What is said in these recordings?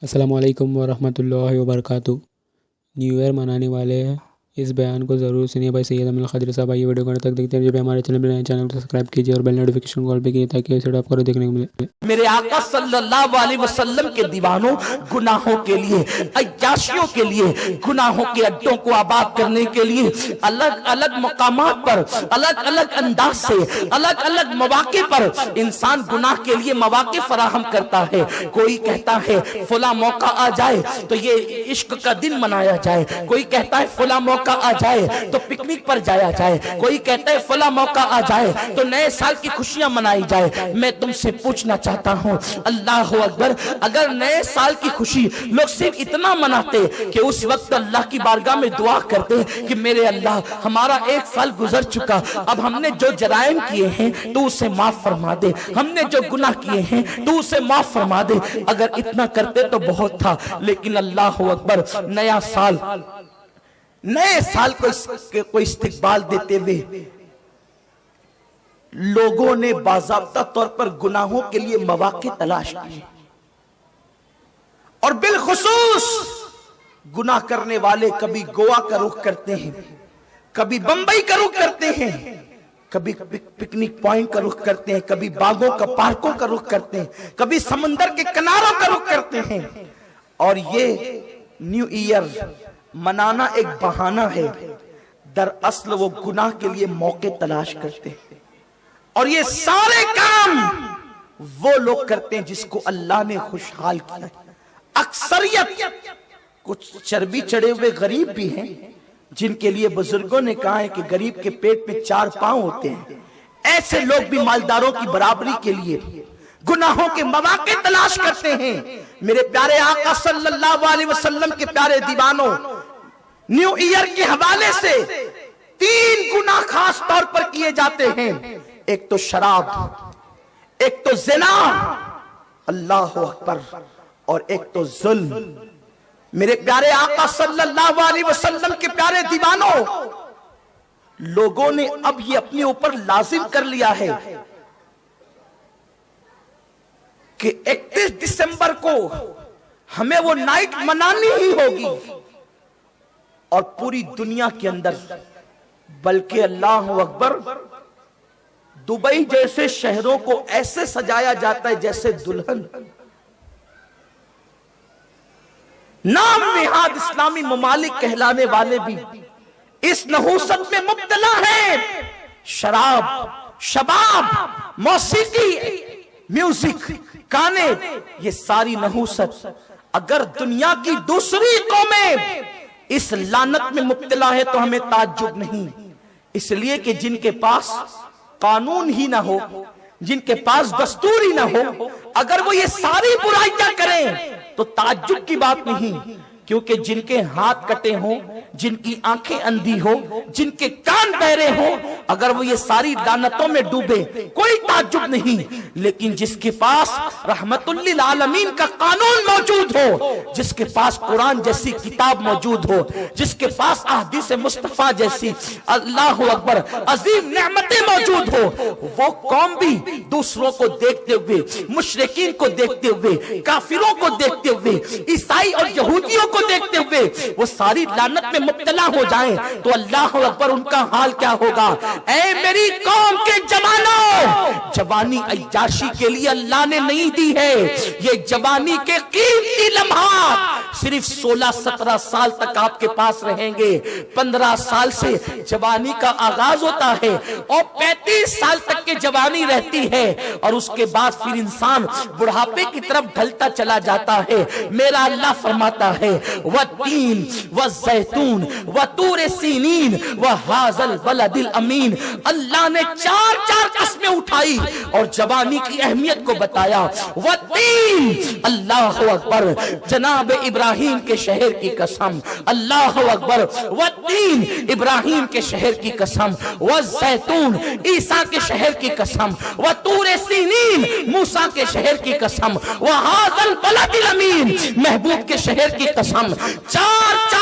السلام علیکم ورحمۃ اللہ وبرکاتہ۔ نیو ایئر منانے والے ہیں، اس بیان کو ضرور سنیے۔ بھائی سید احمد القادری صاحب، آئیے ویڈیو کو تک دیکھتے ہیں۔ جب ہمارے چینل پر نئے چینل کو سبسکرائب کیجیے اور بیل نوٹیفیکیشن کال پہ کیجیے تاکہ اسے آپ کو دیکھنے کو ملے۔ میرے آقا صلی اللہ علیہ وسلم کے دیوانوں، گناہوں کے لیے، عیاشیوں کے لیے، گناہوں کے اڈوں کو آباد کرنے کے لیے الگ الگ مقامات پر، الگ الگ انداز سے، الگ الگ مواقع پر انسان گناہ کے لیے مواقع فراہم کرتا ہے۔ کوئی کہتا ہے فلاں موقع آ جائے تو یہ عشق کا دن منایا جائے، کوئی کہتا ہے فلاں موقع آ جائے تو پکنک پر جایا جائے، کوئی کہتا ہے فلاں موقع آ جائے تو نئے سال کی خوشیاں منائی جائے۔ میں تم سے پوچھنا چاہتا ہوں، اللہ اکبر، اگر نئے سال کی خوشی لوگ صرف اتنا مناتے کہ اس وقت اللہ کی بارگاہ میں دعا کرتے کہ میرے اللہ ہمارا ایک سال گزر چکا، اب ہم نے جو جرائم کیے ہیں تو اسے معاف فرما دے، ہم نے جو گناہ کیے ہیں تو اسے معاف فرما دے، اگر اتنا کرتے تو بہت تھا۔ لیکن اللہ اکبر، نیا سال، نئے سال کو استقبال دیتے ہوئے لوگوں نے باضابطہ طور پر گناہوں کے لیے مواقع تلاش کیے، اور بالخصوص گناہ کرنے والے کبھی گوا کا رخ کرتے ہیں، کبھی بمبئی کا رخ کرتے ہیں، کبھی پکنک پوائنٹ کا رخ کرتے ہیں، کبھی باغوں کا پارکوں کا رخ کرتے ہیں، کبھی سمندر کے کناروں کا رخ کرتے ہیں۔ اور یہ نیو ایئر منانا ایک بہانہ ہے، دراصل وہ گناہ کے لیے موقع تلاش کرتے ہیں۔ اور یہ سارے کام وہ لوگ کرتے ہیں جس کو اللہ نے خوشحال کیا ہے۔ اکثریت کچھ چربی چڑھے ہوئے غریب بھی ہیں جن کے لیے بزرگوں نے کہا ہے کہ غریب کے پیٹ میں 4 پاؤں ہوتے ہیں، ایسے لوگ بھی مالداروں کی برابری کے لیے گناہوں کے مواقع تلاش کرتے ہیں۔ میرے پیارے آقا صلی اللہ علیہ وسلم کے پیارے دیوانوں، نیو ایئر کے حوالے سے 3 گناہ خاص طور پر کیے جاتے ہیں، ایک تو شراب، ایک تو زنا، اللہ اکبر، اور ایک تو ظلم۔ میرے پیارے آقا صلی اللہ علیہ وسلم کے پیارے دیوانوں، لوگوں نے اب یہ اپنے اوپر لازم کر لیا ہے کہ 31 دسمبر کو ہمیں وہ نائٹ منانی ہی ہوگی، اور پوری دنیا کے اندر، بلکہ اللہ اکبر، دبئی جیسے شہروں کو ایسے سجایا جاتا ہے جیسے دلہن۔ نام نہاد اسلامی ممالک کہلانے والے بھی اس نحوست میں مبتلا ہیں۔ شراب، شباب، موسیقی، میوزک، گانے، یہ ساری نحوست، اگر دنیا کی دوسری قومیں اس لعنت میں مبتلا ہے تو ہمیں تعجب نہیں، اس لیے کہ جن کے پاس قانون ہی نہ ہو، جن کے پاس دستور ہی نہ ہو، اگر وہ یہ ساری برائیاں کریں تو تعجب کی بات نہیں، کیونکہ جن کے ہاتھ کٹے ہوں، جن کی آنکھیں اندھی ہو، جن کے کان بہرے ہوں، اگر وہ یہ ساری لعنتوں میں ڈوبے کوئی تعجب نہیں۔ لیکن جس کے پاس رحمت للعالمین کا قانون موجود ہو، جس کے پاس قرآن جیسی کتاب موجود ہو، جس کے پاس احادیث مصطفیٰ جیسی اللہ اکبر عظیم نعمتیں موجود ہو، وہ قوم بھی دوسروں کو دیکھتے ہوئے، مشرکین کو دیکھتے ہوئے، کافروں کو دیکھتے ہوئے، عیسائی اور یہودیوں کو دیکھتے ہوئے وہ ساری لعنت میں مبتلا ہو جائیں تو اللہ اکبر ان کا حال کیا ہوگا۔ اے میری قوم کے جوانوں، جوانی عیاشی کے لیے اللہ نے نہیں دی ہے، یہ جوانی کے قیمتی لمحات صرف 16-17 سال تک آپ کے پاس رہیں گے۔ 15 سال سے جوانی کا آغاز ہوتا ہے اور 35 سال تک کے جوانی رہتی ہے، اور اس کے بعد پھر انسان بڑھاپے کی طرف ڈھلتا چلا جاتا ہے۔ میرا اللہ فرماتا ہے وَالتِّينِ وَالزَّيْتُونِ وَطُورِ سِينِينَ وَهَٰذَا الْبَلَدِ الْأَمِينَ۔ اللہ نے 4 قسمیں اٹھائی اور جوانی کی اہمیت کو بتایا۔ وَالتِّينِ، اللہ اکبر، جناب ابراہیم کے شہر کی قسم، اللہ اکبر، وَالتِّينِ، ابراہیم کے شہر کی قسم، وَالزَّيْتُونِ، عیسیٰ کے شہر کی قسم، وَطُورِ سِينِينَ، موسیٰ کے شہر کی قسم، وَهَٰذَا الْبَلَدِ الْأَمِينَ، محبوب کے شہر کی قسم۔ 4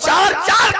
4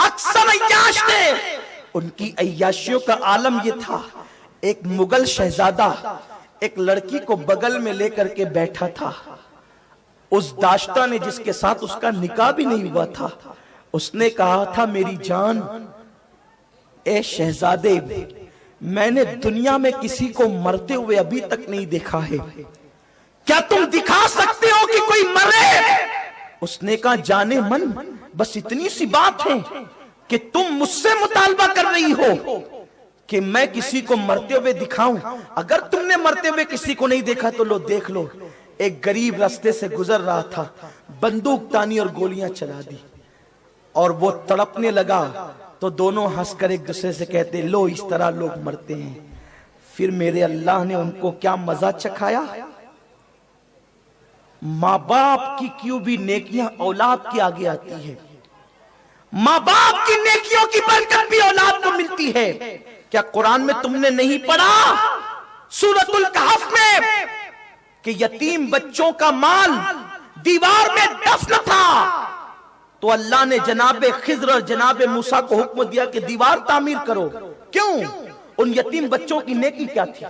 اکثر عیاش تھے. ان کی عیاشیوں کا عالم یہ تھا، ایک مغل شہزادہ ایک لڑکی کو بغل میں لے کر کے بیٹھا تھا. اس داشتہ نے جس کے ساتھ اس کا نکاح بھی نہیں ہوا تھا، اس نے کہا تھا میری جان، اے شہزادے، میں نے دنیا میں کسی کو مرتے ہوئے ابھی تک نہیں دیکھا ہے، کیا تم دکھا سکتے ہو کہ کوئی مرے؟ اس نے کہا جانے من، بس اتنی سی بات ہے کہ تم مجھ سے مطالبہ کر رہی ہو کہ میں کسی کو مرتے ہوئے دکھاؤں. اگر تم نے مرتے ہوئے کسی کو نہیں دیکھا تو لو دیکھ لو. ایک غریب راستے سے گزر رہا تھا، بندوق تانی اور گولیاں چلا دی، اور وہ تڑپنے لگا تو دونوں ہنس کر ایک دوسرے سے کہتے لو اس طرح لوگ مرتے ہیں. پھر میرے اللہ نے ان کو کیا مزہ چکھایا. ماں باپ کی کیوں بھی نیکیاں اولاد کے آگے آتی ہے، ماں باپ کی نیکیوں کی برکت بھی اولاد کو ملتی ہے. کیا قرآن میں تم نے نہیں پڑھا سورۃ الکہف میں کہ یتیم بچوں کا مال دیوار میں دفن تھا، تو اللہ نے جناب خضر اور جناب موسیٰ کو حکم دیا کہ دیوار تعمیر کرو. کیوں؟ ان یتیم بچوں کی نیکی کیا تھی؟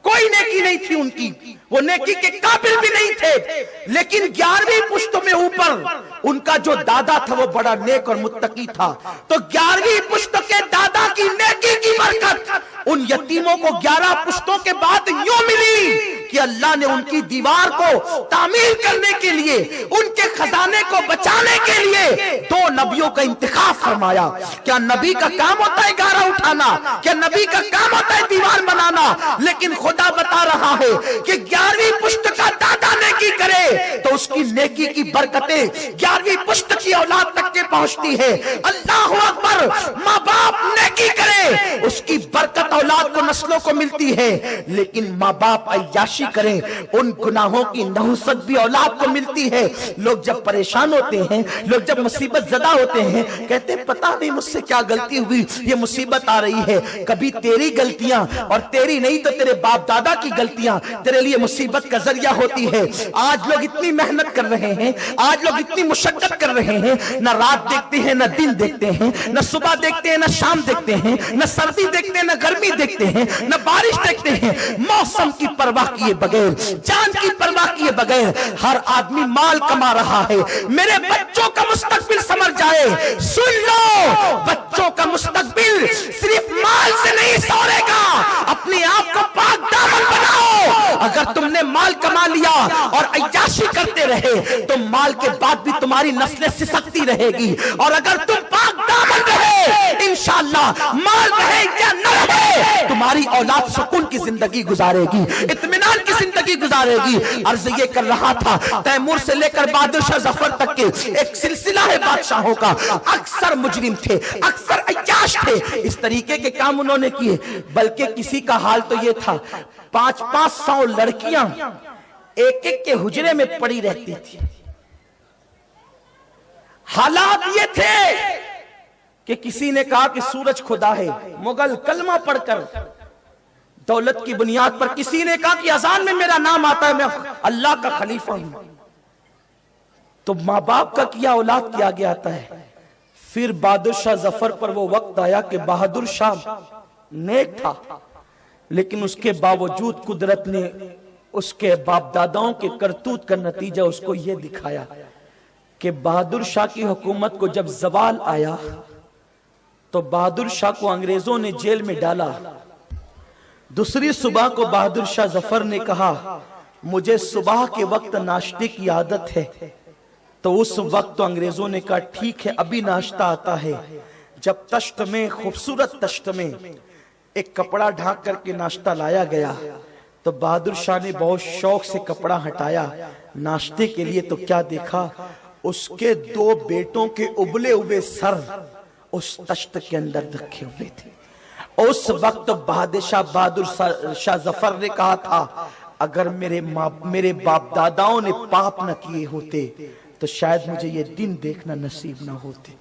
کوئی نیکی نہیں تھی ان کی، وہ نیکی کے قابل بھی نہیں تھے. لیکن 11ویں پشت میں اوپر ان کا جو دادا تھا وہ بڑا نیک اور متقی تھا، تو 11ویں پشت کے دادا کی نیکی کی برکت ان یتیموں کو 11 پشتوں کے بعد یوں ملی کہ اللہ نے ان کی دیوار کو تعمیر کرنے کے لیے، ان کے خزانے کو بچانے کے لیے 2 نبیوں کا انتخاب فرمایا. کیا نبی کا کام ہوتا ہے گارا اٹھانا؟ کیا نبی کا کام ہوتا ہے دیوار بنانا؟ لیکن خدا بتا رہا ہے کہ 11ویں پشت کا دادا نیکی کرے تو اس کی نیکی کی برکتیں 11ویں پشت کی اولاد تک کے پہنچتی ہے. اللہ اکبر. ماں باپ نیکی کرے اس کی برکت اولاد کو نسلوں کو ملتی ہے، لیکن ماں باپ عیاشی کریں ان گناہوں کی نحوست بھی اولاد کو ملتی ہے. لوگ جب پریشان ہوتے ہیں، لوگ جب مصیبت زدہ ہوتے ہیں، کہتے ہیں پتہ نہیں مجھ سے کیا غلطی ہوئی یہ مصیبت آ رہی ہے. کبھی تیری غلطیاں اور تیری نہیں تو تیرے باپ دادا کی غلطیاں تیرے لیے مصیبت کا ذریعہ ہوتی ہے. آج لوگ اتنی محنت کر رہے ہیں، آج لوگ اتنی مشقت کر رہے ہیں، نہ رات دیکھتے ہیں، نہ دن دیکھتے ہیں، نہ صبح دیکھتے ہیں، نہ شام دیکھتے ہیں، نہ سردی دیکھتے ہیں، نہ گرمی دیکھتے ہیں، نہ بارش دیکھتے ہیں. موسم کی پرواہ کیے بغیر، جان کی پرواہ کیے بغیر ہر آدمی مال کما رہا ہے. میرے بچوں کا مستقبل سمر جائے، سن لو، بچوں کا مستقبل صرف مال سے نہیں سورے گا. اپنے آپ کو پاک دامن بناؤ. اگر تم نے مال کما لیا اور عیاشی کرتے رہے تو مال کے بعد بھی تمہاری نسلیں سسکتی رہے گی. اور اگر تم پاک دامن رہے، انشاءاللہ مال رہے یا نہ رہے تمہاری اولاد سکون کی زندگی گزارے گی، اطمینان کی زندگی گزارے گی. عرض یہ کر رہا تھا تیمور سے لے کر بہادر شاہ ظفر تک کے ایک سلسلہ ہے بادشاہوں کا. اکثر مجرم تھے، اکثر عیاش تھے، اس طریقے کے کام انہوں نے کیے. بلکہ کسی کا حال تو یہ تھا 500 لڑکیاں ایک ایک کے حجرے میں پڑی رہتی تھی. حالات یہ تھے کہ کسی نے کہا کہ سورج خدا ہے، مغل کلمہ پڑھ کر دولت کی بنیاد پر کسی نے کہا کہ اذان میں میرا نام آتا ہے میں اللہ کا خلیفہ ہوں، تو ماں باپ کا کیا اولاد کے آگے آتا ہے. پھر بہادر شاہ ظفر پر وہ وقت آیا کہ بہادر شاہ نیک تھا، لیکن اس کے باوجود قدرت نے اس کے باپ داداؤں کے کرتوت کا نتیجہ اس کو یہ دکھایا کہ بہادر شاہ کی حکومت کو جب زوال آیا تو بہادر شاہ کو انگریزوں نے جیل میں ڈالا. دوسری صبح کو بہادر شاہ ظفر نے کہا مجھے صبح کے وقت ناشتے کی عادت ہے. تو اس وقت تو انگریزوں نے کہا ٹھیک ہے ابھی ناشتہ آتا ہے. جب تشت میں، خوبصورت تشت میں ایک کپڑا ڈھانک کر کے ناشتہ لایا گیا تو بہادر شاہ نے بہت شوق سے کپڑا ہٹایا ناشتے کے لیے، تو کیا دیکھا اس کے 2 بیٹوں کے ابلے ہوئے سر اس تشت کے اندر رکھے ہوئے تھے. اس وقت بہادر شاہ ظفر نے کہا تھا اگر میرے باپ داداؤں نے پاپ نہ کیے ہوتے تو شاید مجھے یہ دن دیکھنا نصیب نہ ہوتے.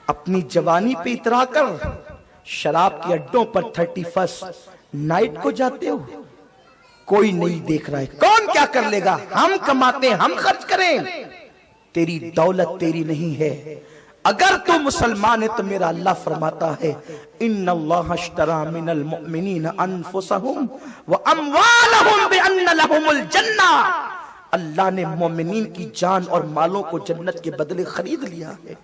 اپنی جوانی پہ اترا کر شراب کے اڈوں پر 31 نائٹ کو جاتے ہو، کوئی نہیں دیکھ رہا ہے، کون کیا کر لے گا، ہم کماتے ہیں، ہم خرچ کریں. تیری دولت تیری نہیں ہے، اگر تو مسلمان ہے تو میرا اللہ فرماتا ہے ان اللہ اشترى من المؤمنین انفسهم واموالهم بان لهم الجنہ، اللہ نے مومنین کی جان اور مالوں کو جنت کے بدلے خرید لیا ہے۔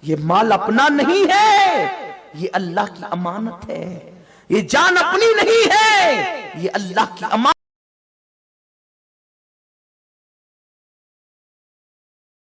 یہ مال اپنا نہیں ہے، یہ اللہ کی امانت ہے، یہ جان اپنی نہیں ہے، یہ اللہ کی امانت